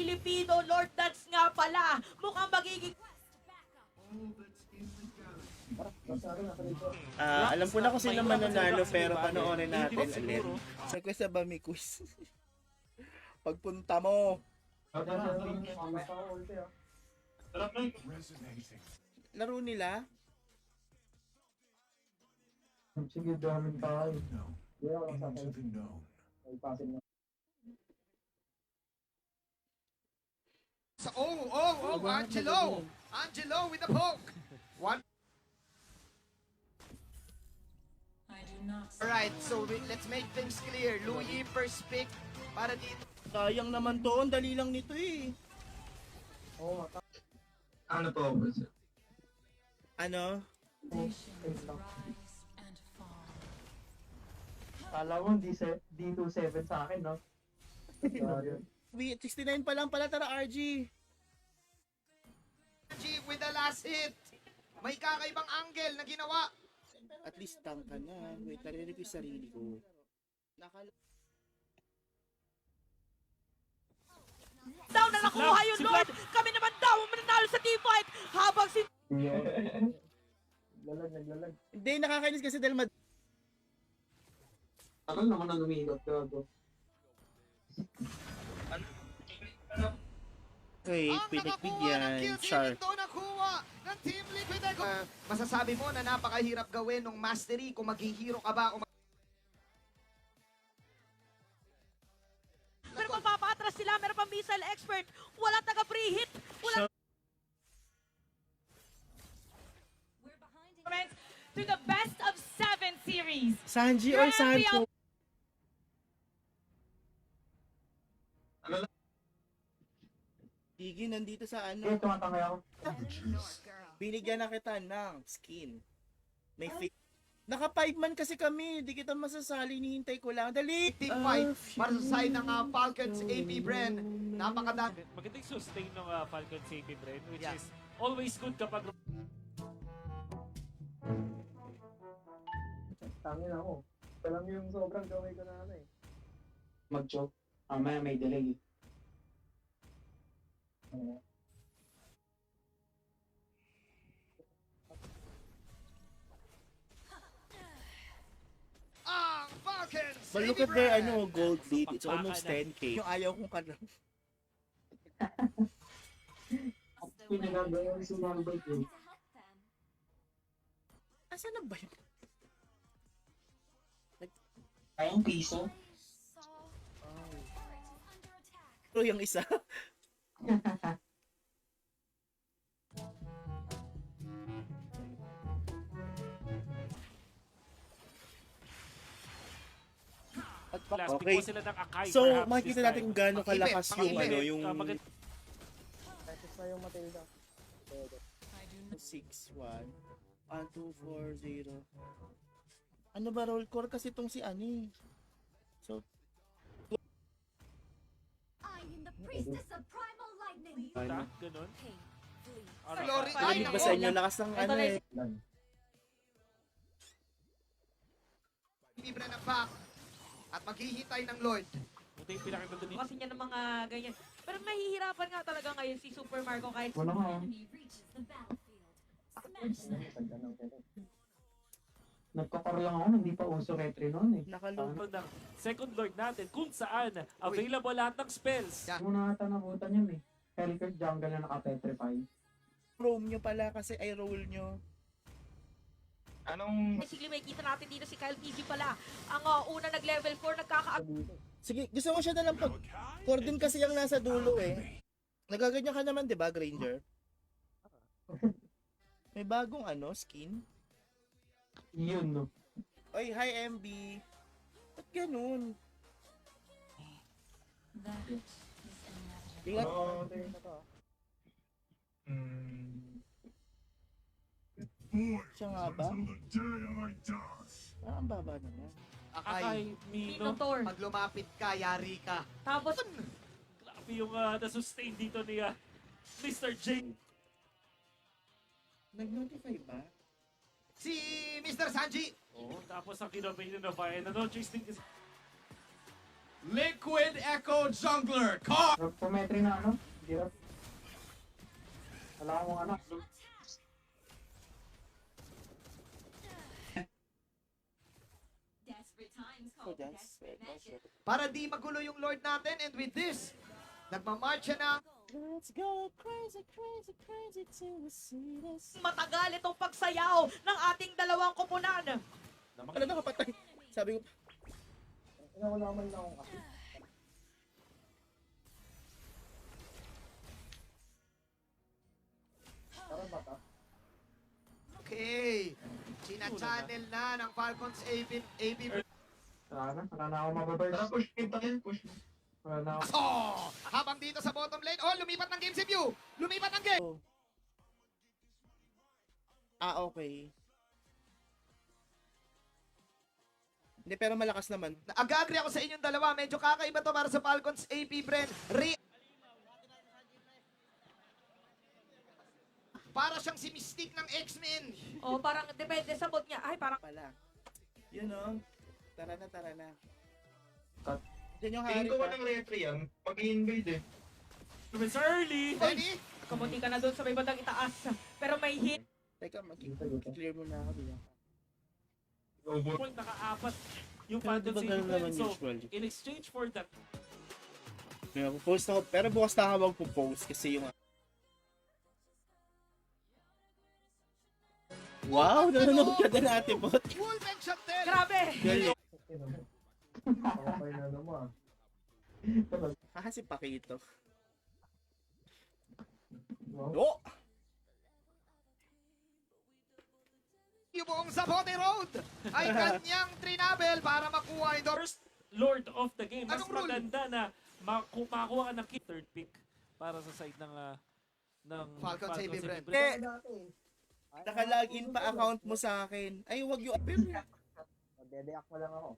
Filipino Lord Dance nga pala. Mukhang magiging... Alam ko na kung sino mananalo pero panoorin natin ulit. Sa quiz ba may quiz? Pagpunta mo. Laro nila? Sige, dami tayo. So, Angelo! Angelo with the poke! One. Alright, so let's make things clear. Louis first pick para dito. Sayang naman to, ang dali lang nito eh. Ano po, boss? Ano? Kala mo, D27 sa akin, no? Wait, 69 pa lang pala, tara RG. G with the last hit. May kakaibang angle na ginawa. At least tank ka na. Wait, narinig ko yung sarili ko. Down na nakuha yung Lord. Kami naman daw ang mananalo sa team fight. Habang si... Naglalag. Hindi, nakakainis kasi dahil Tagal naman ang umilot, gago. Okay, Ang nakakuha ng pinagbigyan. kills, Sharp. ito nakuha ng Team Liquid. Masasabi mo na napakahirap gawin ng mastery kung maghihiro ka ba o Pero magpapatras sila. Meron pa missile expert. Wala taga-free hit. Wala... To the best of 7 series. Sanji or Sancho? Digi, nandito sa ano. Tumatangay ako. Binigyan na kita ng skin. May fake. Naka 5 man kasi kami. Di kita masasali. Nihintay ko lang. Dali! team fight para sa side ng Falcons AP Bren. Napakadami. Magandang sustain ng Falcon CP Bren, which Yeah. is always good kapag Tangin ako. Alam mo yung sobrang gawin ko na ano eh. Mag-choke. Mamaya may delay. Ang Falcons But look AP at their Bren. gold lead. It's almost Pakpakan 10k. Yung ayaw kong kanang. Pinagagawa yung sinambay ko. Asan na ba yun? Ayong piso? Pero yung isa. last pick Okay. po sila ng Akai. So, perhaps makikita this natin time. kung gaano kalakas yung Pang-ipit. ano, yung Maganda. 6-1. 1-2-4-0. Ano ba roll core kasi itong si Ani? So, I am the priestess of primal lightning. Ta, ganun. Glory. Ay, narinig ba sa inyo lakas ng ano eh? AP Bren ang back. At maghihintay ng Lord. Ito yung pinakita doon. Kasi niya ng mga ganyan. Pero mahihirapan nga talaga ngayon si Super Marco kahit... Wala nga. Enemy reaches the battlefield. Smash them. Nagkakar lang ako, hindi pa uso retry noon eh. Nakalupag. ng second lord natin kung saan available lahat ng spells. Yeah. Muna ata nabutan yun eh. Hellcat jungle na naka-petrify. Roam nyo pala kasi ay roll nyo. Basically, may kita natin dito si Kyle TG pala. Ang una nag-level 4, Sige, gusto ko siya na lang pag... Core din kasi yung nasa dulo eh. Nagaganyan ka naman, di ba, Granger? May bagong ano, skin. Yun no. Oy, hi MB. Ba't ganun? Ingat. Siya nga ba? Ang baba naman. Akay. Akai, Mino. Minotaur. Pag lumapit ka, yari ka. Tapos, Grabe yung na-sustain dito ni Mr. J. Nag-notify ba? Si Mr. Sanji. Oh, tapos ang kinobay na Fire na no chase din kasi. Liquid Echo Jungler. Car. Pumetri na ano? Hirap. Wala akong ano. Desperate times call for desperate measures. Para di magulo yung Lord natin, and with this, nagmamarcha na. Let's go crazy, crazy, crazy till we see this. Matagal itong pagsayaw ng ating dalawang koponan. Ano nakapatay? Sabi ko, Wala man lang akong kasi. Parang bata. Okay, china-channel na ng Falcons AB. Wala na ako mababay. Tara, push. Kita kayo, push. Wala na ako. Oh, habang dito sa bottom lane, oh, lumipat ng game si View. Lumipat ng game. okay. Hindi, pero malakas naman. Ag-agree ako sa inyong dalawa. Medyo kakaiba to para sa Falcons AP, Bren. Para siyang si Mystique ng X-Men. O parang depende sa mood niya. Ay, parang Pala. Yun o. Tara na. Cut. Diyan yung Tingin hari ko pa. walang retry yan. Pag-i-invade eh. It's early. Ready? kamunti ka na doon sa may bandang itaas. Pero may hit. Teka, mag-clear muna ako diyan. Point naka-apat yung Pero Phantom diba City ganun Friends. naman So, usually? in exchange for that, Kaya post ako, pero bukas na ako magpo-post kasi yung... Wow, nanonood ka din ate bot. Wolfen Chantel. Grabe! Galing. Okay na naman. Si Pakito. Wow. Oh! Yung buong Zapote Road ay kanyang trinabel para makuha ito. first Lord of the game. Mas Anong rule? maganda na makakuha ka ng third pick para sa side ng Falcons AB Brand. Eh, naka-login pa account mo sa akin. Ay, wag yung... Dedeak mo lang ako.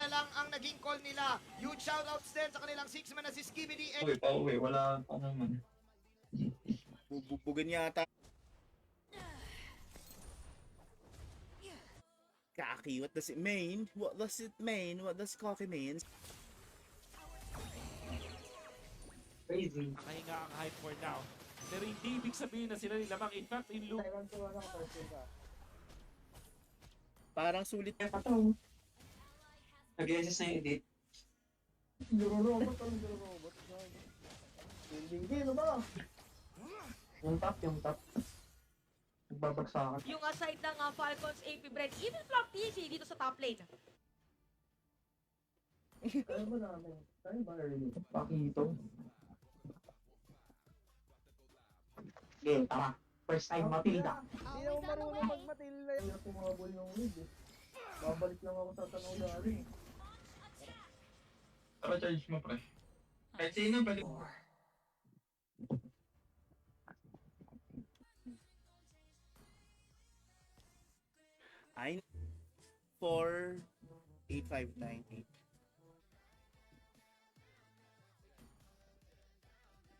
Na lang ang naging call nila. Huge shoutouts din sa kanilang 6-man na si Skibidi. Pauwi. Wala pa naman. Bubugan yata. Kaki, what does it mean? What does it mean? What does cocky mean? Crazy. Nakahinga ang hype for now. Pero hindi ibig sabihin na sila nilamang. In fact, in loop, Parang sulit. Nag-assist na yung edit. Hindi ba? Yung top. Nagbabagsakan. Yung aside ng Falcons AP Brand, even Flop TC dito sa top lane. Kaya ba namin? Kaya ba early? Pakito. Okay, tama. First time Matilda. Hindi ako marunong mag-Matilda. Hindi ako mabol yung mid eh. Babalik lang ako sa tanong galing. Tara, charge mo, pre. Kahit sino, balik. I 4 8598.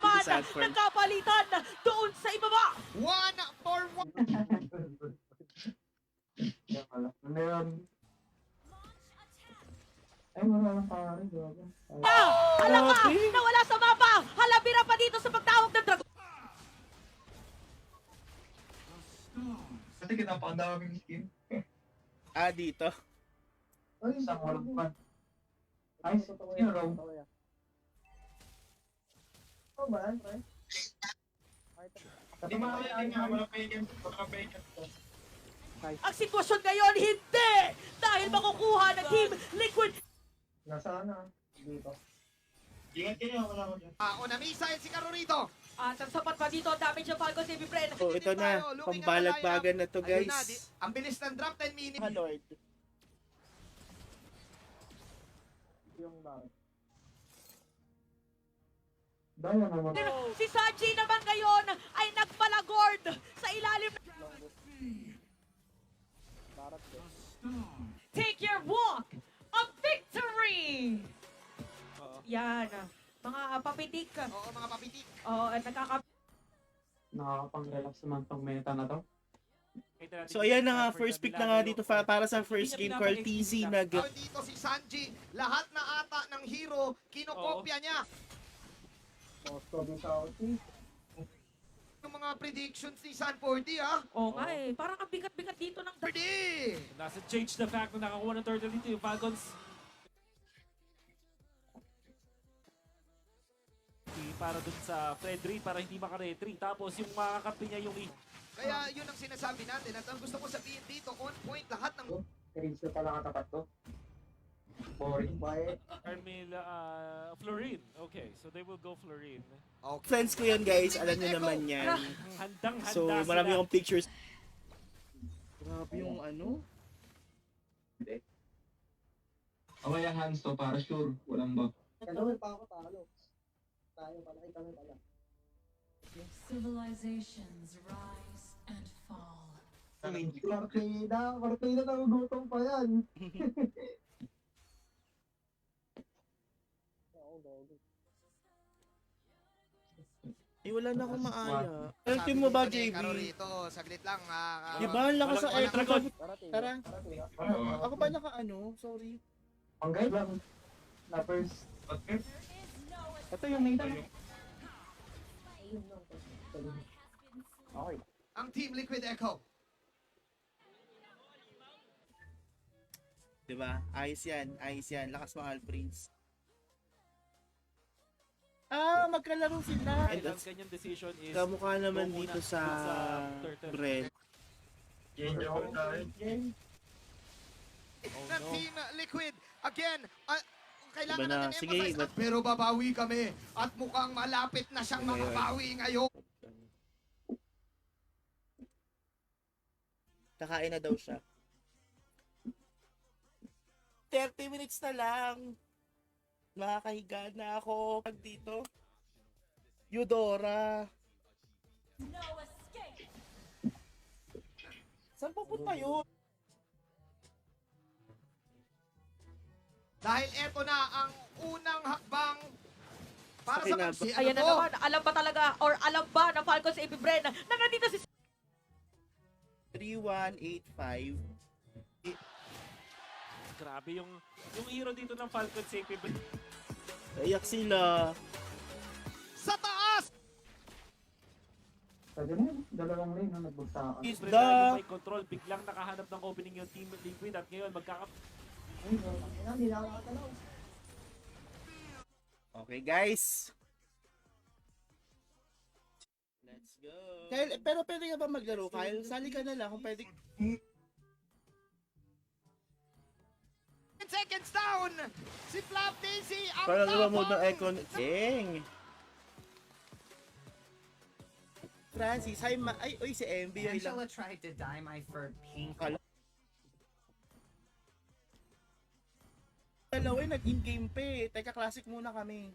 Man, Sad for- nagkapalitan doon sa ibaba. 1-for-1. Kaya pala. Ano yun? Ay, wala lang pare, grabe. Alam ka, nawala sa mapa. Halabira pa dito sa pagtawag ng dragon. Kasi kinapakandaming skin. Dito. Ay, isang walang pan. Ay, yun, Rome. Oh, ba yan, pre? Hindi makakain nga, walang bacon. Ang sitwasyon ngayon, hindi! Dahil makukuha ng Team Liquid. Nasaan na? Dito. Ingat kayo, wala ko dyan. Onamisa si Caro rito. At ang sapat pa dito, ang damage ng Falcons AP Brand. Oh, ito na. Pambalagbagan na to, Ayun guys. na, ang bilis ng drop 10 minutes. Ah, Lord. Yung bakit? Daya naman. Si Saji naman ngayon ay nagpalagord sa ilalim. Take your walk of victory! Yan, mga papitik. Oo, mga papitik. Oo, at nakaka... Nakakapang-relax naman tong meta na to. So ayan na nga, first pick na nga dito para sa first game, Carl TZ Dito si Sanji, lahat na ata ng hero, kinokopya niya. Yung mga predictions ni Sanfordy, ha? Oo nga eh. Parang ang bigat-bigat dito ng Fordy! Nasa change the fact na nakakuha ng turtle dito yung Falcons. Para dun sa Fredry, para hindi makaretry. Tapos yung makakampi niya yung Kaya yun ang sinasabi natin at ang gusto ko sabihin dito, on point lahat ng... Rinso pala katapat to. Boring. Quiet. Carmel, Florin. Okay, so they will go Florin. Okay. friends ko yun guys, alam nyo naman yan. Handang-handa So marami sila. akong pictures. Grabe yung ano. Okay ang hands to para sure. Walang buff. Kailangan pa ako talo. Tayo pala, kami pala. Civilizations rise and fall. Partida na gutom pa yan. Eh wala na akong maaya. Ano team mo ba, JB? Karo rito, saglit lang. Diba, ang lakas sa Walang dragon. Tara. Ako ba naka ano? Sorry. Ang guide lang. Na first. Ito yung main time. Okay. Ang Team Liquid Echo. Diba? Ayos yan. Ayos yan. Lakas mo, Alprince. Ah, magkalaro sila. And And ang that's kanyang decision is kamukha naman go muna dito sa turtle. Brent. Oh Ng no. Team Liquid. Again, kailangan Iba na. natin Sige, emphasize. iba- Pero babawi kami. At mukhang malapit na siyang Ngayon. makabawi ngayon. Kakain na daw siya. 30 minutes na lang. Makakahiga na ako. Pag dito. Eudora. No escape. Saan pupunta yun? Dahil eto na ang unang hakbang para Sa sa kinabang. si Ayan na to? naman, alam ba talaga or alam ba ng Falcons AP Bren na nandito si 3185. Grabe yung hero dito ng Falcon Safe. Iyak sila. Sa taas! Pwede na yun. Dalawang lane na nagbagsakan. Is Yung the... may control, biglang nakahanap ng opening yung Team Liquid at ngayon Hindi na ako nakatalaw. Okay guys. Let's go. Kyle, pero pwede ka ba maglaro, Kyle? Sali ka na lang kung pwede. 10 seconds down! Si Flap Daisy ang Parang iba tapang! mode ng Econ. Dang! Francis, hi ma... Ay, oy, si MB. Ay lang. tried to dye my fur pink. Dalawa eh, nag-in-game pa eh. Teka, classic muna kami.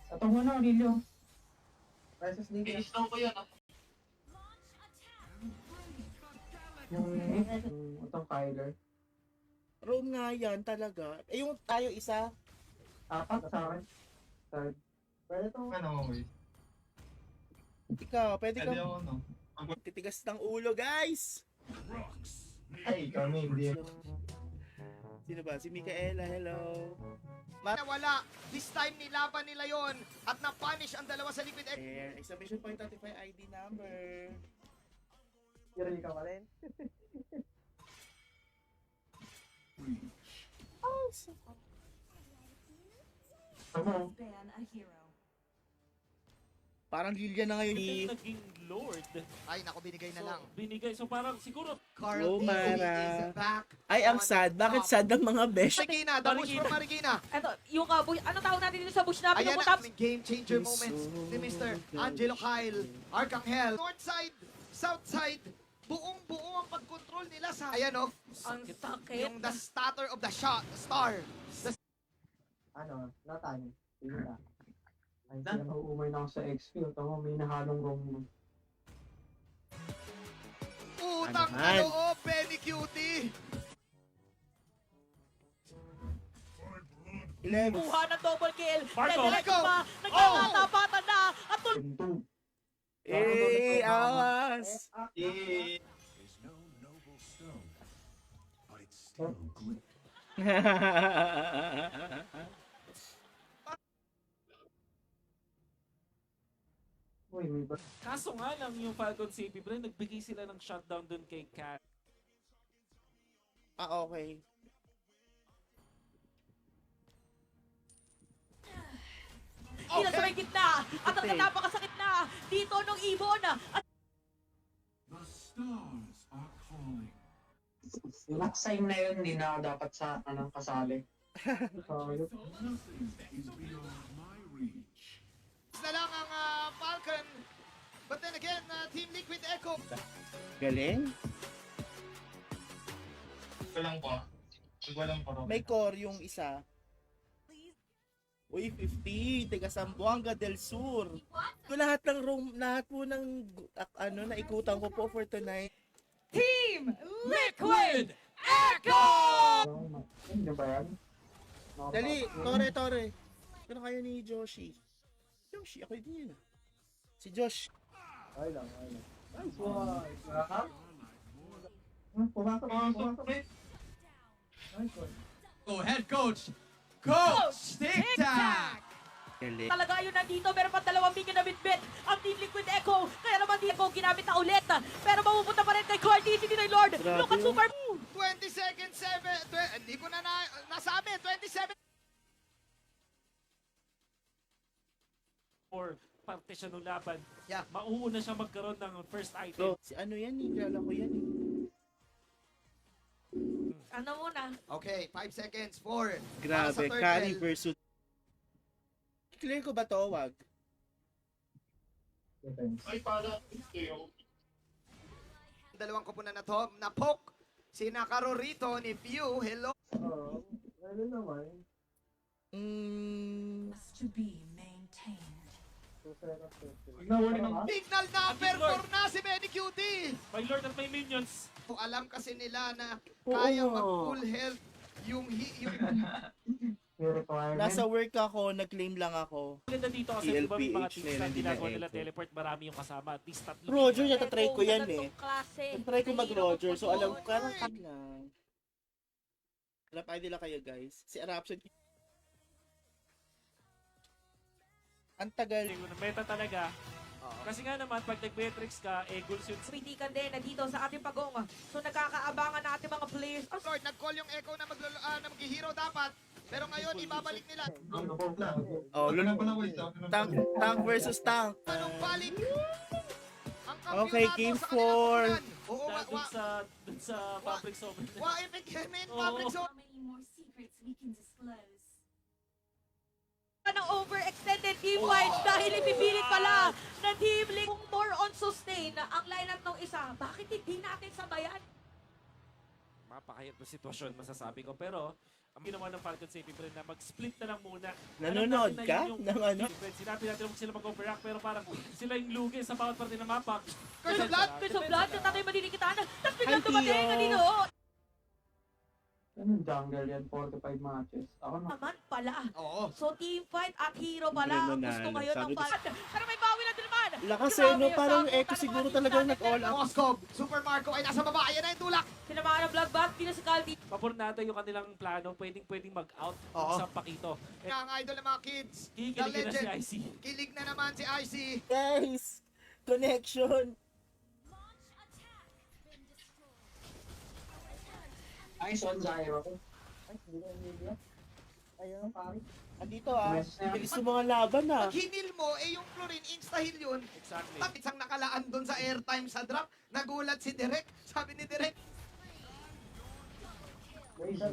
Ito muna, Aurelio. Versus Liga. I-stone ko yan. Yung itong Kyler. Roam nga yan talaga. Eh, yung tayo isa. Apat sa akin. Third. Pwede itong... Ano, okay. Ikaw, pwede Pwede ka. ako, no? Titigas ng ulo, guys! Ay, kami, hindi. Sino ba? Si Micaela, hello. Nawala. This time nilaban nila yon at na-punish ang dalawa sa Liquid Echo. Air, exclamation point 35 ID number. Hero ka pa rin. Oh, so... Tama. Ban a hero. Parang Lilian na ngayon. yung naging Lord. Ay, naku, binigay na So, lang. binigay. So parang siguro Carl Oh, Daisy Mara. is back. Ay, ang on sad. Bakit top. sad ng mga besh? Marikina, the push from Marikina. Eto, yung bush, ano tawag natin dito sa bush na Ayan pinuputap? ang game changer moments ni Mr. Angelo Kyle, Arcangel. North side, south side, buong-buo ang pag-control nila sa... Ayan o, Ang sakit. yung the starter of the shot, the star. Ano, natan. Sige na. Ay, siya nauumay na ako sa XP. Tama, may nahalong wrong. Utang Ano na man? loob, Benny Cutie. 11. Kuha ng double kill. Marco. Diretso Marco. pa. Nagkakatapatan na. At Pinto. Awas! Eh, Uy, may ba? Kaso nga lang yung Falcon CP Brain, nagbigay sila ng shutdown dun kay Cat. Okay. Sila sa may gitna. At ang napakasakit na dito nung Ibon. At The stars are calling. Yung sign na yun, hindi na ako dapat sa kasali. Sayop. Nothing is beyond my reach. Na lang ang Falcon. But then again, Team Liquid Echo. Galing. walang pa. Walang pa. May core yung isa. Uy, 50, taga Zamboanga del Sur. Ko lahat ng room, lahat po ng naikutan ko po for tonight. Team Liquid Echo! Hindi ba yan? Dali, Tore. Ano kayo ni Joshi? Joshi, ako din. Si Josh. Ay lang. Nice one. Pumasok. Nice one. Go head coach. Coach Tic-Tac. Galing. talaga yun nandito. Meron pa 2 minion na bitbit ang Team Liquid Echo. Kaya naman di Echo ginamit na ulit. Pero mapupunta pa rin kay Cordy. Si Dinoy Lord. Grabe. Look at Super. 20 seconds, 7. Hindi ko na nasabi. 27. Or parte siya ng laban. Yeah. Mauuna siya magkaroon ng first item. So, si ano yan eh, kilala ko yan eh. Ano muna? Okay, 5 seconds. 4. Grabe, Para sa carry turtle. versus... Clear ko ba to? Wag. Defense. Ay, para. Kayo. Dalawang koponan na to. Na-poke. Si Nakaro rito ni Pew. Hello. Oo. Ano naman? To be maintained. Susera. Nawali ng Signal number 4 na si Benny Cutie. My lord at my minions. Alam kasi nila na Oo. kaya mag-full health yung Yung requirement. Nasa work ako, nag-claim lang ako. Maganda dito kasi di ba may mga TLPH teams na na yun, hindi ginagawa na nila Echo. teleport, marami yung kasama. At least 3. Roger, natatry ko yan Ganitong eh. klase. Try ko Nahihirap mag-Roger, so alam ko, mag-Roger. karang lang. Alam ID lang kayo guys. Si Eruption. Ang tagal. Meta talaga. Kasi nga naman, pag nag-Beatrix ka, goals yun. Kritikan din na dito sa ating pagong. So nagkakaabangan na ating mga players. Lord, nag-call yung Echo na mag-hero dapat. Pero ngayon, ibabalik nila. Oh, Wala pa lang, wait. tank versus tank. Anong balik? Ang Okay, kampiyonato game sa kanilang 4. tulan. Oo, Dun sa public zone. Waipit kami in Oo. public zone. How many more secrets we can disclose? ng overextended team fight dahil ipipilit pala ng Team Liquid kung more on sustain ang lineup ng isa. Bakit hindi natin sabayan? Mapakahirap na sitwasyon, masasabi ko. Pero, ang ginawa ng Falcon Saving Brain na mag-split na lang muna. Nanonood Alam natin na ka? yun yung Ng ano? defense. Sinabi natin huwag sila mag-overact, pero parang sila yung lugi sa bawat parte ng mapa. Curse of Blood! Curse of Blood, na tayo madinikitan. Tapos biglang Hi, dumating Tio. na dito. Anong jungle yan? 45 matches. Ako na. Naman pala. Oo. So team fight at hero pala ang gusto ngayon ng Sabi ko- fight. Pero may bawi na din naman. Lakas eh, Grabe no? yung Parang sagutan Echo ng siguro mga talagang team nag-all natin. out. Moskov, Super Marco ay nasa baba. Ayan na yung tulak. Tinamaan ng Bloodbath, pinasakalti. Papornada yung kanilang plano, pwedeng mag-out Oo. sa Pakito. Ang idol ng mga kids. The Kikiligin na si legend. IC. Kilig na naman si IC. Guys! Connection! Launch attack. Been destroyed. Nice one, Zyro. Ay, hindi na media. Ayun, pare. Andito bilis ng mga laban ah. Pag hinil mo, yung Florin, insta-heal yun. Exactly. Tapos isang nakalaan doon sa airtime sa drop. Nagulat si Direk. Sabi ni Direk. Isa.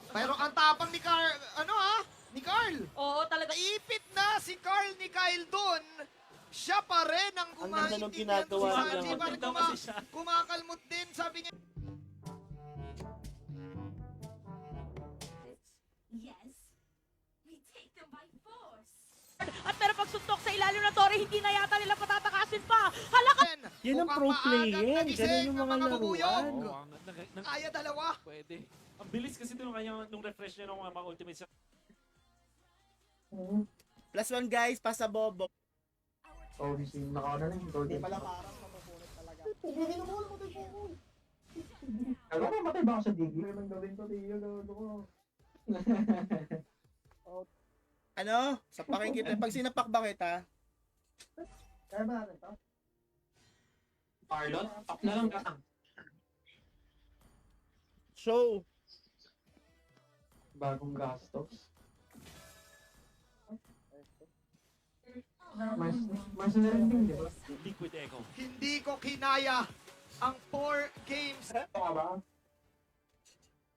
Pero ang tapang ni Carl, ni Carl. Oo, talaga. Naipit na si Carl ni Kyle doon. Siya pa rin ang Ang ganda nung kumaintindihan ginagawa sa nila. atin. Parang Maganda kasi siya. kumakalmot din, sabi niya. Yes. We take them by force. At pero pag suntok sa ilalim ng Torre, hindi na yata nila patatakasin pa. Halaka! Yan ang Mukhang pro maagang player. nagising Ganun yung ang mga bubuyog. laruan. Oo, Kaya dalawa. pwede. Ang bilis kasi nung refresh niya nung mga ultimates. +1 guys, pasabobo. Oh, si nakaano na yung golden. Pala parang mapupunod talaga. Alam mo, matay ba ako sa digi? Ano gawin ko, Tiyo? Gawin ko. Ano? Sapakin kita. Pag sinapak ba kita? Kaya ba natin to? Parlot, up na lang ka. Show. Bagong gastos. Mas na rin din, di ba? Liquid Echo. Hindi ko kinaya ang 4 games. Ito ka ba?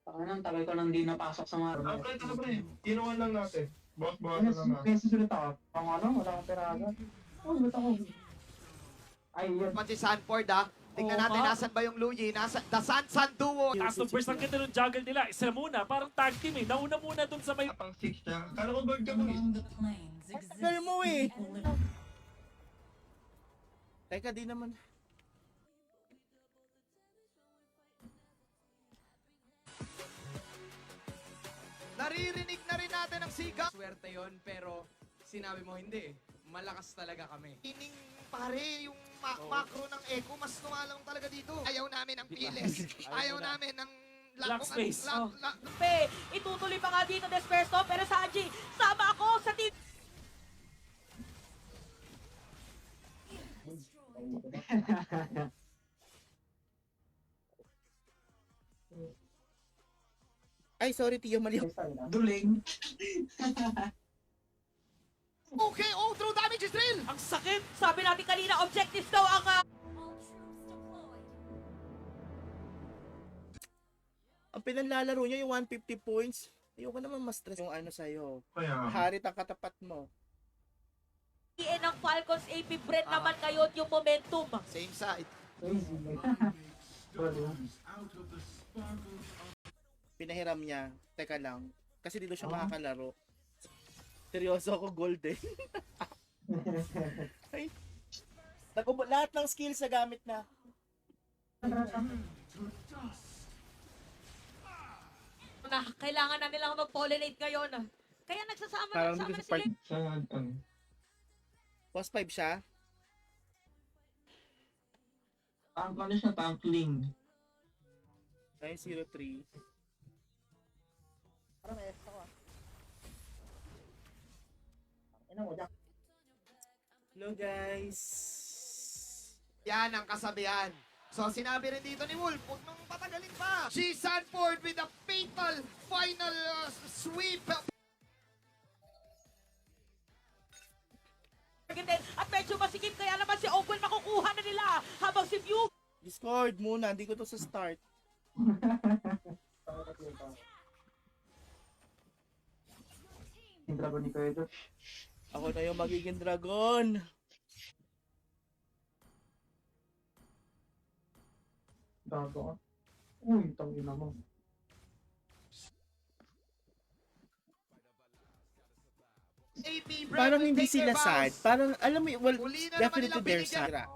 Ang tagal ko nang di napasok sa mga... Pre, ito na pre. Inuwan lang natin. Boss May susunod ako. Pang ano, wala akong peraga. Oh, ba't ako? Ay, yun. Pati Sanford tingnan Oo natin nga. nasan ba yung Luigi. Nasa the San duo. Taas ng burst ang ganda ng juggle nila. Isa muna, parang tag team eh. Nauna muna dun sa may... Pang 6 siya. Kala ko bird ka mo eh. Tagal mo eh. Teka, di naman. Naririnig na rin natin ang siga. Swerte yon pero sinabi mo hindi. Malakas talaga kami. Ining pare, yung macro ng Echo, mas tumalang talaga dito. Ayaw namin ang piles. Ayaw namin ang Black space. Pe, itutuloy pa nga dito Despersto, pero Sanji, sama ako sa team. Ay, sorry, Tiyo, mali. Duling. Okay, true damage is real. Ang sakit! Sabi natin kanina, objectives daw ang All troops deployed. Ang pinanlalaro niya yung 150 points. Ayoko naman ma-stress yung ano sa'yo. Kaya, Harit ang katapat mo. EN ng Falcons AP Brent naman kayo at yung momentum. Same side. Crazy. Comes out of the sparkle of Pinahiram niya. Teka lang. Kasi dito siya makakalaro. Seryoso ako, gold eh. Ay. Lahat ng skills na gamit na. Na, kailangan na nilang mag-pollinate ngayon. Kaya nagsasama Parang nagsama dito na sa sila. sa ano. Boss 5 siya. Tank ano siya, tankling. 903. Parang may extra ka. Ina mo, Jack. Hello guys. Yan ang kasabihan. So sinabi rin dito ni Wolf, huwag nang patagalin pa. G. Sanford with a fatal final sweep. At medyo masikip, kaya naman si Ogwen makukuha na nila. Habang si View Discord muna, hindi ko to sa start. Yung dragon ni Kuya Josh. Ako na yung magiging dragon. Gago ka. Uy, tangina mo. AP Brent Parang will hindi take their sila sad. bows. Parang, alam mo, well, Huli na naman definitely nilang they're binigyan. sad.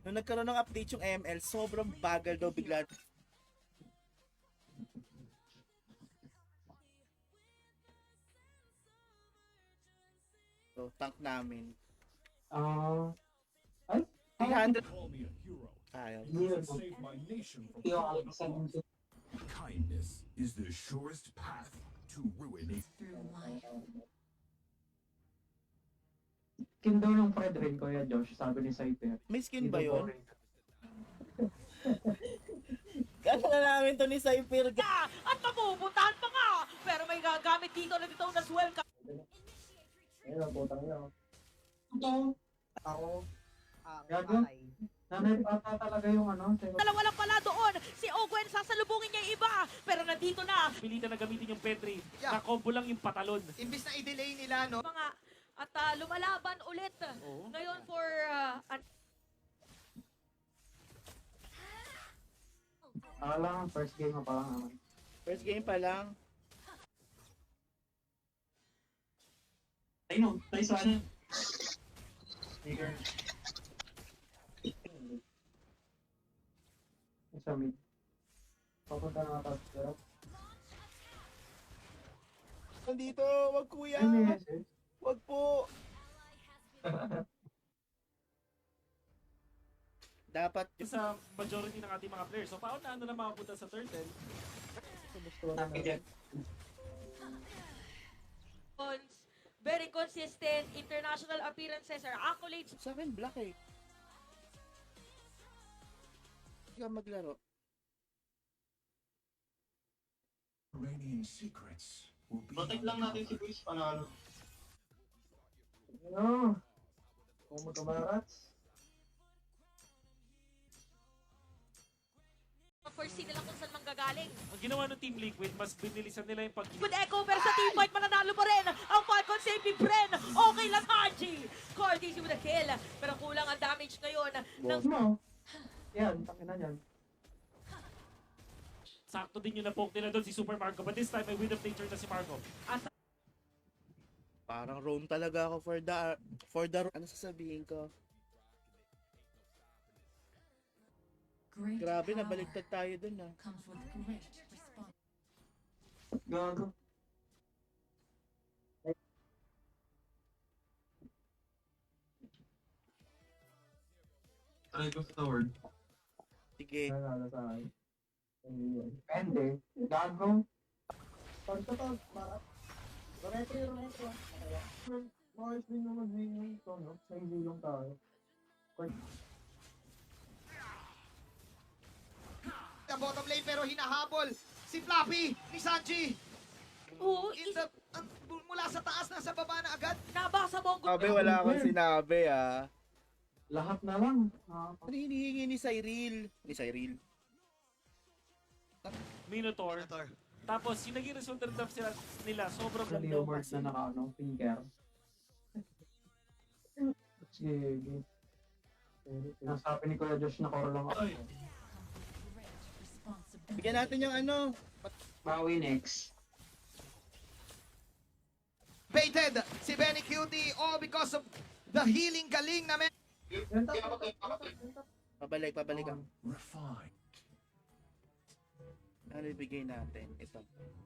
Nung nagkaroon ng update yung ML, sobrang bagal daw bigla. So, tank namin. Ay? 300. call me a hero. Ayaw. Yun. Save my nation from Yung Alexa ng kindness is the surest path to ruin a Skin daw ng Fred rin, Kuya Josh, sabi ni Cypher. May skin ba Hindi daw yun? boring. Gano'n na namin to ni Cypher. ka at mapupuntahan pa nga. Pero may gagamit dito na dito as well. Ayun, ang putang niya. Ito. Ako. Gago. Nanay ata talaga yung ano. Dalawa lang pala doon. Si Ogwen sasalubungin niya yung iba. Pero nandito na. Pilitan na gamitin yung Petri. Yeah. Na-combo lang yung patalon. Imbis na i-delay nila, no? Mga at lumalaban ulit. Oo. Ngayon for Lang, first game pa lang naman. First game pa lang. Ayun, nice one. Bigger. Sa mid. Papunta na tapos pero. Nandito, wag kuya. Ay, may message. Wag po. Dapat Sa majority ng ating mga players. So, paano na makapunta sa turtle? Very consistent international appearances or accolades. sa akin black eh. Hindi ka maglaro. Iranian secrets will be Protect lang natin si Boys panalo. Ano? Kung magkabarats. Foresee nila kung saan manggagaling. Ang ginawa ng Team Liquid, mas binilisan nila yung pag... Good echo pero sa team fight mananalo pa rin ang Falcon Safety Bren. Okay lang Haji. Cortez with a kill. Pero kulang ang damage ngayon ng Mo. Yan, takin na yan. Sakto din yung na-poke nila doon si Super Marco. But this time, may win of nature na si Marco. Parang roam talaga ako for the ano sasabihin ko? Grabe, nabaliktad tayo dun ah. Gago. Try ko sa tower. Sige. Nanalo sa akin. Depende. Gago. Pagkatag, Rometro. Maayos din naman din ito, no? Sa ilong tayo. Sa bottom lane pero hinahabol si Flappy ni Sanji. Oo, In the, mula sa taas, nasa baba na agad. nabasa mo ang Sabi wala akong sinabi ah. Lahat na lang. Ano hinihingi ni Cyril? Ni Cyril. Minotaur. Tapos, yung naging result ng draft nila, sobrang Sa ganda. Leomord na naka, finger. Sige. Nasabi ni Kuya Josh na core lang ako. Bigyan natin yung ano. Bawi next. Baited si Benny Cutie all because of the healing galing na men. Pabalik ka. refined. Ano ibigay natin? Ito.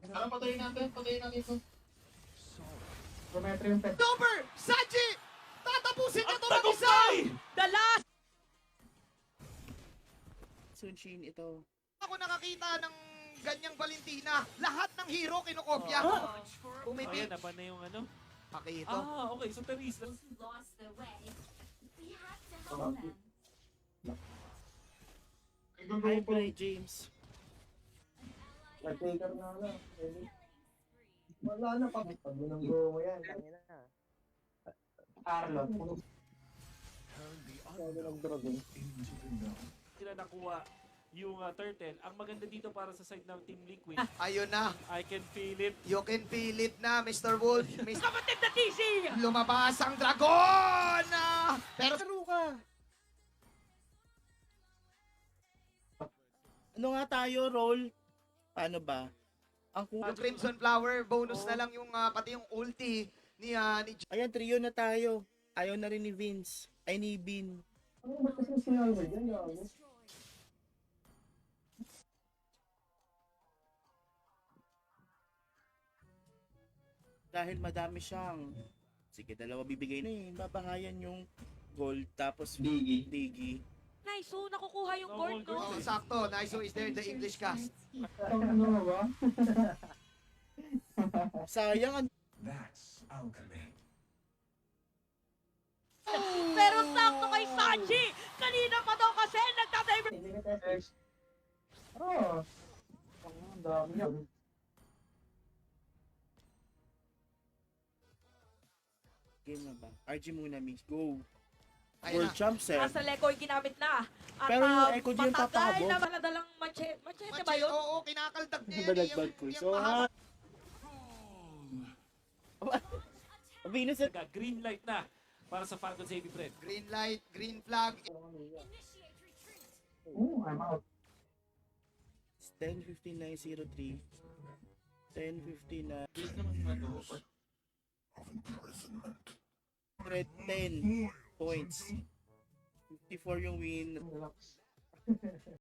Ano patayin natin? Patayin natin ito. Rometro yung pet. Dober! Sanji! Tatapusin niya Ang ito mag-isa! tagumpay! The last Sunshin ito. Ako nakakita ng ganyang Valentina. Lahat ng hero kinokopya. Pumiti. Ayan, naban na yung ano. Pakito. Okay. So, Teresa. Lost their way. We have to help them. Hi, play James. Nag-taker na lang. Wala na pa. Pag binunggo mo yan, kanina na. Arlo. Turn the unknown into the known. Sila nakuha yung turtle. Ang maganda dito para sa side ng Team Liquid, Ayun na. I can feel it. You can feel it na, Mr. Wolf. kapatid na TC. Lumabas ang dragon! Pero Laro ka! Ano nga tayo, roll? Paano ba? Ang yung Crimson Flower, bonus na lang yung pati yung ulti ni Ayan, trio na tayo. Ayaw na rin ni Vince. Ay, ni Bin. Ano ba kasi sinabi dyan? Gago? Dahil madami siyang... Sige, dalawa bibigay na yun. Babangayan yung gold, tapos Biggie. Diggy. Nice, so nakukuha yung No gold, gold, no? Oh, sakto. Nice is there, the English cast. Ano ba? Sayang, That's alchemy. Pero sakto kay Sanji. Kanina pa daw kasi nagtadiver. Oo. Ang dami yan. game na ba? RG muna, miss. Go. Ayun World na. champs eh. Nasa Lekoy ginamit na. At Pero yung Echo G yung matagal papabog. na maladalang machete. Machete ba yun? Oo, kinakaldag niya yan. Balagbag ko. So, ha? Venus at Green light na para sa Falcon Saving Friend. Green light, green flag. Initiate retreat. Oo, I'm out. 10:59:03. 10:59. Of imprisonment. 110 points. 54 yung win. Relax.